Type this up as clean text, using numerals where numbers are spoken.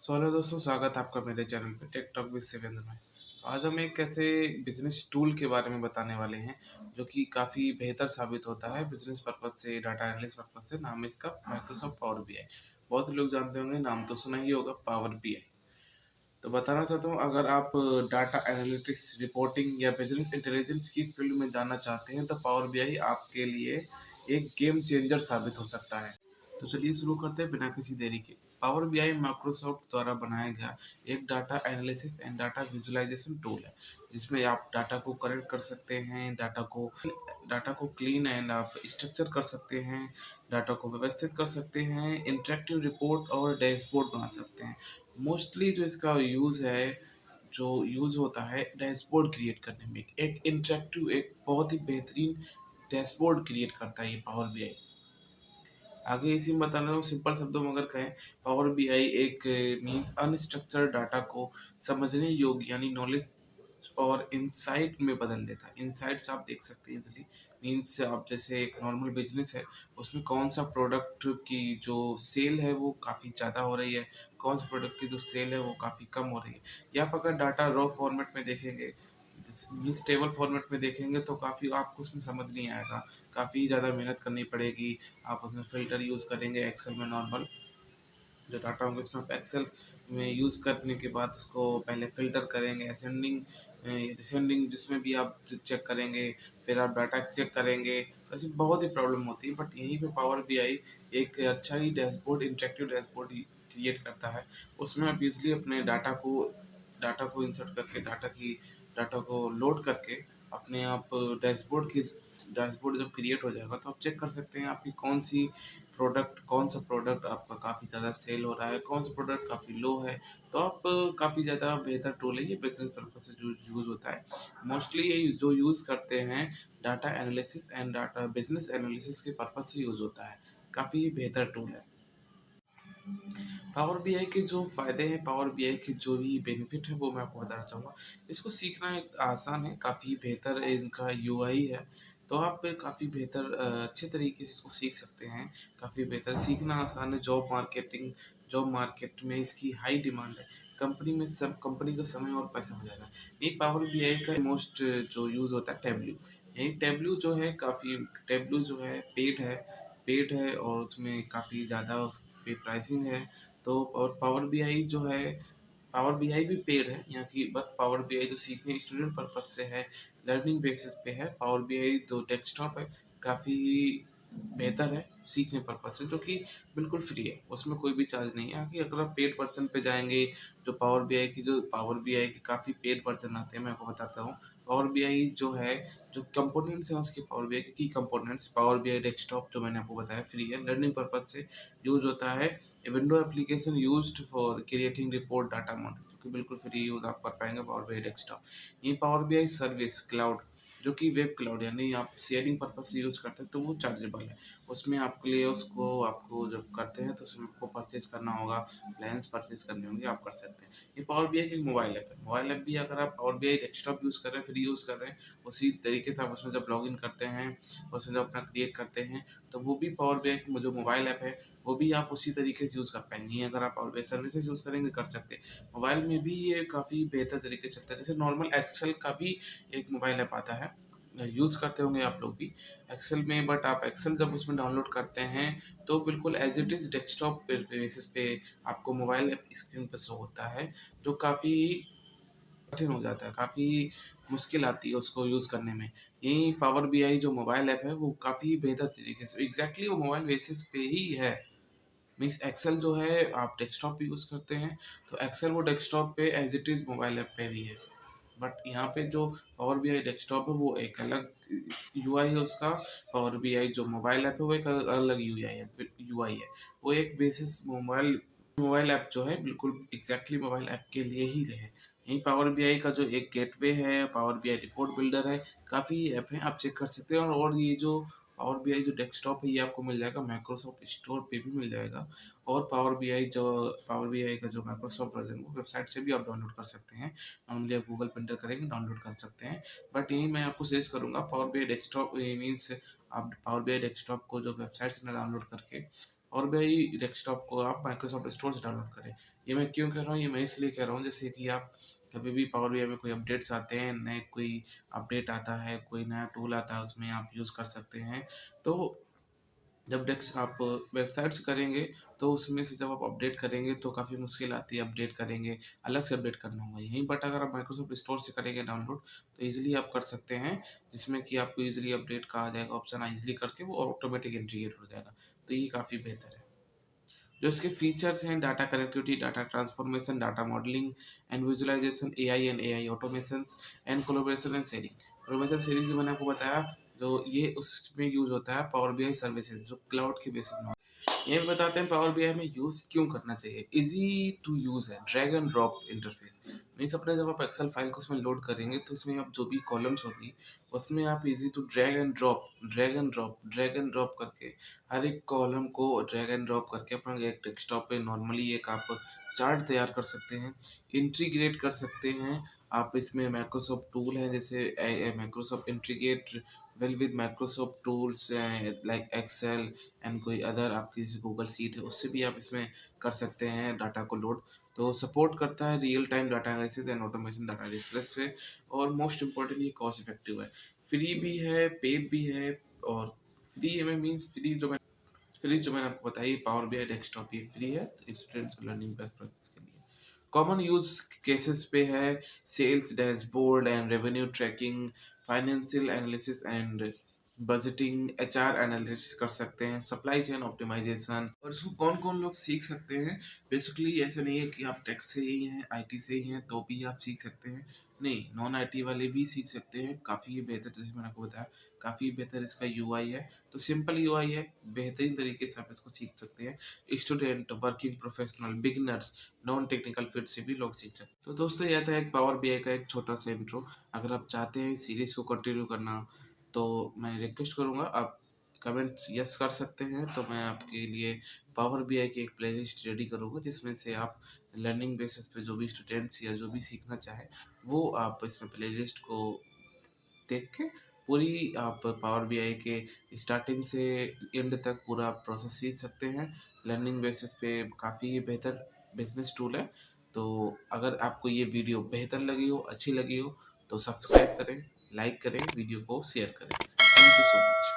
So hello दोस्तों, स्वागत है आपका मेरे चैनल पे टेक टॉक विद शिवेंद्र में। तो आज हम एक ऐसे बिजनेस टूल के बारे में बताने वाले हैं जो कि काफ़ी बेहतर साबित होता है बिजनेस पर्पज से, डाटा एनालिस्ट पर्पज से। नाम है इसका माइक्रोसॉफ्ट पावर बीआई। बहुत लोग जानते होंगे, नाम तो सुना ही होगा, पावर बीआई। तो बताना चाहता हूँ, अगर आप डाटा एनालिटिक्स, रिपोर्टिंग या बिजनेस इंटेलिजेंस की फील्ड में जाना चाहते हैं तो पावर बीआई आपके लिए एक गेम चेंजर साबित हो सकता है। तो चलिए शुरू करते हैं बिना किसी देरी के। पावर बीआई माइक्रोसॉफ्ट द्वारा बनाया गया एक data analysis and data visualisation tool है, जिसमें आप डाटा को करेक्ट कर सकते हैं, डाटा को क्लीन एंड आप स्ट्रक्चर कर सकते हैं, डाटा को व्यवस्थित कर सकते हैं, इंटरेक्टिव रिपोर्ट और डैशबोर्ड बना सकते हैं। मोस्टली जो इसका यूज़ होता है डैशबोर्ड क्रिएट करने में। एक इंटरेक्टिव, एक बहुत ही बेहतरीन डैशबोर्ड क्रिएट करता है ये पावर बीआई। आगे इसी में बता रहा हूँ, सिंपल शब्दों में अगर कहें, पावर बीआई एक मीन्स अनस्ट्रक्चर्ड डाटा को समझने योग्य यानी नॉलेज और इंसाइट में बदल देता है। इंसाइट्स आप देख सकते हैं इजीली। मीन्स आप जैसे एक नॉर्मल बिजनेस है, उसमें कौन सा प्रोडक्ट की जो सेल है वो काफ़ी ज़्यादा हो रही है, कौन सा प्रोडक्ट की जो सेल है वो काफ़ी कम हो रही है। या आप अगर डाटा रॉ फॉर्मेट में देखेंगे, मीन्स टेबल फॉर्मेट में देखेंगे, तो काफ़ी आपको उसमें समझ नहीं आएगा, काफ़ी ज़्यादा मेहनत करनी पड़ेगी। आप उसमें फ़िल्टर यूज़ करेंगे एक्सेल में, नॉर्मल जो डाटा होंगे उसमें आप एक्सेल में यूज़ करने के बाद उसको पहले फ़िल्टर करेंगे, असेंडिंग डिसेंडिंग जिसमें भी आप चेक करेंगे, फिर आप डाटा चेक करेंगे। तो ऐसी बहुत ही प्रॉब्लम होती है, बट यहीं पे पावर बीआई एक अच्छा ही डैशबोर्ड, इंटरेक्टिव डैशबोर्ड ही क्रिएट करता है। उसमें आप इज़िली अपने डाटा को इंसर्ट करके, डाटा को लोड करके अपने आप डैशबोर्ड जब क्रिएट हो जाएगा तो आप चेक कर सकते हैं आपकी कौन सा प्रोडक्ट आपका काफ़ी ज़्यादा सेल हो रहा है, कौन सा प्रोडक्ट काफ़ी लो है। तो आप काफ़ी ज़्यादा बेहतर टूल है ये, बिजनेस पर्पज से जो यूज़ होता है। मोस्टली ये जो यूज़ करते हैं data analysis and data business analysis के पर्पज से यूज़ होता है। काफ़ी बेहतर टूल है। पावर बीआई के जो फ़ायदे हैं, पावर बीआई के जो भी बेनिफिट है वो मैं आपको बताना चाहूँगा। इसको सीखना एक आसान है, काफ़ी बेहतर इनका यूआई है। तो आप काफ़ी बेहतर अच्छे तरीके से इसको सीख सकते हैं। काफ़ी बेहतर सीखना आसान है। जॉब मार्केट में इसकी हाई डिमांड है। कंपनी का समय और पैसा हो जाएगा। ये पावर बीआई का मोस्ट जो यूज़ होता है टैबल्यू। यही टैबल्यू जो है काफ़ी, टैबल्यू जो है पेड है और उसमें काफ़ी ज़्यादा उस पे प्राइसिंग है। तो और पावर बीआई भी पेड है यहाँ की, बस पावर बीआई जो सीखने स्टूडेंट पर्पज से है, लर्निंग बेसिस पे है। पावर बीआई जो डेस्कटॉप है काफ़ी बेहतर है सीखने पर्पज से, जो कि बिल्कुल फ्री है, उसमें कोई भी चार्ज नहीं है। यहाँ की अगर आप पेड वर्जन पे जाएंगे, जो पावर बीआई के काफ़ी पेड वर्जन आते हैं, मैं आपको बताता हूँ। पावर बीआई जो है, जो कंपोनेंट्स हैं उसके, पावर बीआई के की कंपोनेंट्स, पावर बीआई डेस्कटॉप जो मैंने आपको बताया फ्री है, लर्निंग पर्पज से यूज होता है। A window application used for creating report data model, जो कि बिल्कुल फ्री यूज आप कर पाएंगे पावर बीआई डेस्कटॉप। ये पावर बीआई सर्विस क्लाउड, जो कि वेब क्लाउड यानी आप शेयरिंग पर्पज से यूज करते हैं, तो वो चार्जेबल है। उसमें आपके लिए उसको आपको जब करते हैं तो उसमें आपको परचेज करना होगा, प्लान्स परचेज करने होंगे, आप कर सकते हैं। ये पावर बीआई की मोबाइल ऐप है। मोबाइल ऐप भी अगर आप पावर बीआई डेस्कटॉप यूज़ कर रहे हैं, फ्री यूज़ कर रहे हैं, उसी तरीके से आप उसमें जब लॉगिन करते हैं, उसमें जब अपना क्रिएट करते हैं, तो वो भी पावर बीआई की जो मोबाइल ऐप है वो भी आप उसी तरीके से यूज़ कर पाएंगे। अगर आप पावर बीआई सर्विसेज यूज़ करेंगे, कर सकते हैं। मोबाइल में भी ये काफ़ी बेहतर तरीके से चलता है। जैसे नॉर्मल एक्सेल का भी एक मोबाइल ऐप आता है, यूज़ करते होंगे आप लोग भी एक्सेल में, बट आप एक्सेल जब उसमें डाउनलोड करते हैं तो बिल्कुल as it is desktop basis पे आपको मोबाइल ऐप स्क्रीन पर शो होता है, जो काफ़ी कठिन हो जाता है, काफ़ी मुश्किल आती है उसको यूज़ करने में। यही पावर बीआई जो मोबाइल ऐप है वो काफ़ी बेहतर तरीके से, एग्जैक्टली वो मोबाइल बेसिस पे ही है। मीन्स एक्सेल जो है आप डेस्कटॉप पे यूज़ करते हैं, तो एक्सेल वो डेस्कटॉप पे as it is mobile app पे भी है। बट यहाँ पे जो पावर बीआई डेस्कटॉप है वो एक अलग यूआई है उसका। पावर बीआई जो मोबाइल ऐप है वो एक अलग यूआई है। वो एक बेसिस मोबाइल मोबाइल ऐप जो है बिल्कुल एग्जैक्टली मोबाइल ऐप के लिए ही रहे। यही पावर बीआई का जो एक गेटवे है, पावर बीआई रिपोर्ट बिल्डर है, काफ़ी ऐप है, आप चेक कर सकते हैं। और ये जो पावर बीआई जो डेस्कटॉप है ये आपको मिल जाएगा माइक्रोसॉफ्ट स्टोर पे भी मिल जाएगा। और पावर बीआई का जो माइक्रोसॉफ्ट वर्जन वो वेबसाइट से भी आप डाउनलोड कर सकते हैं। नॉर्मली आप गूगल पे एंटर करेंगे, डाउनलोड कर सकते हैं। बट यही मैं आपको सजेस्ट करूँगा, पावर बीआई डेस्कटॉप मीन्स आप पावर बीआई डेस्कटॉप को जो वेबसाइट से डाउनलोड करके पावर बीआई डेस्कटॉप को आप माइक्रोसॉफ्ट स्टोर से डाउनलोड करें। ये मैं क्यों कह रहा हूँ, ये मैं इसलिए कह रहा हूँ जैसे कि आप कभी भी पावर बीआई में कोई अपडेट्स आते हैं, नए कोई अपडेट आता है, कोई नया टूल आता है, उसमें आप यूज़ कर सकते हैं। तो जब डेस्क आप वेबसाइट से करेंगे तो उसमें से जब आप अपडेट करेंगे तो काफ़ी मुश्किल आती है, अपडेट करेंगे, अलग से अपडेट करना होगा। यहीं बट अगर आप माइक्रोसॉफ्ट स्टोर से करेंगे डाउनलोड तो ईज़िली आप कर सकते हैं, जिसमें कि आपको ईज़िली अपडेट का आ जाएगा ऑप्शन, ईज़िली करके वो ऑटोमेटिक इंटीग्रेट हो जाएगा। तो ये काफ़ी बेहतर है। जो इसके फीचर्स हैं, data connectivity, data transformation, data modelling and visualisation, AI and AI automations and collaboration and sharing. Collaboration sharing जो मैंने आपको बताया, जो ये उसमें यूज़ होता है पावर बीआई सर्विसेज जो क्लाउड के बेसिस में। ये भी बताते हैं पावर बीआई में यूज़ क्यों करना चाहिए। इजी टू यूज़ है, drag and drop interface. Means अपने जब आप एक्सेल फाइल को उसमें लोड करेंगे तो उसमें आप जो भी कॉलम्स होगी उसमें आप easy to drag and drop करके हर एक कॉलम को ड्रैग एंड ड्रॉप करके अपना एक डेस्कटॉप पे नॉर्मली एक आप चार्ट तैयार कर सकते हैं, इंटीग्रेट कर सकते हैं। आप इसमें माइक्रोसॉफ्ट टूल है, जैसे Microsoft integrate well with Microsoft tools like Excel and कोई अदर आपकी जैसे गूगल सीट है, उससे भी आप इसमें कर सकते हैं डाटा को लोड। तो सपोर्ट करता है real time data analysis and automation data replace पे। और मोस्ट इम्पॉर्टेंट ये कॉस्ट इफेक्टिव है, फ्री भी है, पेड भी है। और फ्री में मीन्स फ्री जो मैंने आपको बताई पावर बीआई डेस्कटॉप ये फ्री है स्टूडेंट्स लर्निंग बेस्ट प्रैक्टिस के लिए। कॉमन यूज केसेस पे है sales dashboard and revenue tracking, financial analysis and budgeting, HR analysis कर सकते हैं, सप्लाई चेन ऑप्टिमाइजेशन। और इसको कौन कौन लोग सीख सकते हैं? बेसिकली ऐसे नहीं है कि आप टेक से ही हैं, आईटी से ही हैं तो भी आप सीख सकते हैं। नहीं, नॉन आईटी वाले भी सीख सकते हैं। काफ़ी बेहतर, जैसे मैंने आपको बताया, काफ़ी बेहतर इसका यूआई है। तो सिंपल यूआई है, बेहतरीन तरीके से आप इसको सीख सकते हैं। Student, working professional, beginners, non technical field से भी लोग सीख सकते हैं। तो दोस्तों यह था एक पावर बीआई का एक छोटा सा इंट्रो। अगर आप चाहते हैं इस सीरीज़ को कंटिन्यू करना तो मैं रिक्वेस्ट करूँगा आप कमेंट्स यस कर सकते हैं, तो मैं आपके लिए पावर बीआई की एक प्लेलिस्ट रेडी करूँगा जिसमें से आप लर्निंग बेसिस पे जो भी स्टूडेंट्स या जो भी सीखना चाहे वो आप इसमें प्लेलिस्ट को देख के पूरी आप पावर बीआई के स्टार्टिंग से एंड तक पूरा प्रोसेस सीख सकते हैं। लर्निंग बेसिस पे काफ़ी बेहतर बिजनेस टूल है। तो अगर आपको ये वीडियो बेहतर लगी हो, अच्छी लगी हो, तो सब्सक्राइब करें, लाइक करें, वीडियो को शेयर करें। Thank you so much.